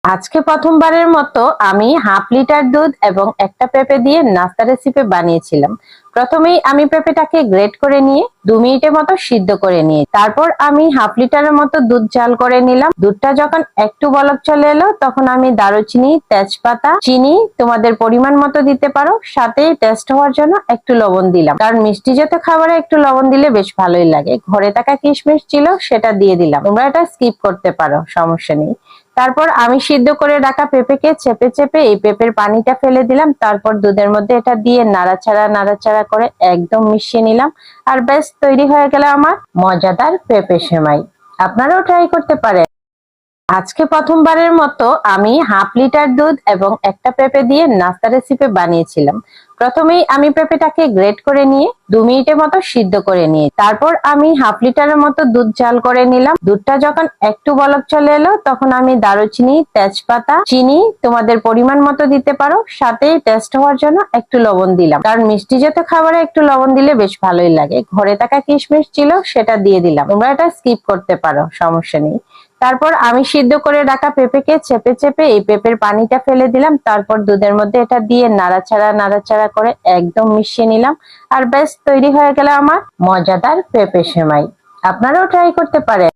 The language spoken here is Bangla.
আজকে প্রথমবারের মতো আমি হাফ লিটার দুধ এবং একটা পেঁপে দিয়ে নাস্তা রেসিপি বানিয়েছিলাম। প্রথমেই আমি পেঁপেটাকে গ্রেট করে নিয়ে 2 মিনিটের মতো সিদ্ধ করে নিয়ে তারপর আমি হাফ লিটারের মতো দুধ জাল করে নিলাম। দুধটা যখন একটু বলক চলে এলো তখন আমি দারুচিনি, তেজপাতা, চিনি তোমাদের পরিমাণ মতো দিতে পারো, সাথে টেস্ট হওয়ার জন্য একটু লবণ দিলাম, কারণ মিষ্টি জাতীয় খাবারে একটু লবণ দিলে বেশ ভালোই লাগে। ঘরে থাকা কিশমিশ ছিল সেটা দিয়ে দিলাম, তোমরা এটা স্কিপ করতে পারো, সমস্যা নেই। তারপর আমি সিদ্ধ করে রাখা পেঁপেকে চেপে চেপে এই পেঁপের পানিটা ফেলে দিলাম। তারপর দুধের মধ্যে এটা দিয়ে নাড়াচাড়া নাড়াচাড়া করে একদম মিশিয়ে নিলাম। আর ব্যাস, তৈরি হয়ে গেল আমার মজাদার পেঁপে সেমাই। আপনারাও ট্রাই করতে পারেন। আজকে প্রথমবারের মতো আমি হাফ লিটার দুধ এবং একটা পেঁপে দিয়ে নাস্তা রেসিপি বানিয়েছিলাম। প্রথমেই আমি পেঁপেটাকে গ্রেট করে নিয়ে 2 মিনিটের মতো সিদ্ধ করে নিয়ে তারপর আমি হাফ লিটারের মতো দুধ জাল করে নিলাম। দুধটা যখন একটু বলক চলে এলো তখন আমি দারুচিনি, তেজপাতা, চিনি তোমাদের পরিমাণ মতো দিতে পারো, সাথে টেস্ট হওয়ার জন্য একটু লবণ দিলাম, কারণ মিষ্টি জাতীয় খাবারে একটু লবণ দিলে বেশ ভালোই লাগে। ঘরে থাকা কিশমিশ ছিল সেটা দিয়ে দিলাম, তোমরা এটা স্কিপ করতে পারো, সমস্যা নেই। তারপর আমি সিদ্ধ করে রাখা পেঁপেকে চেপে চেপে এই পেঁপের পানিটা ফেলে দিলাম। তারপর দুধের মধ্যে এটা দিয়ে নাড়াচাড়া নাড়াচাড়া করে একদম মিশিয়ে নিলাম। আর ব্যাস, তৈরি হয়ে গেল আমার মজাদার পেঁপে সেমাই। আপনারাও ট্রাই করতে পারেন।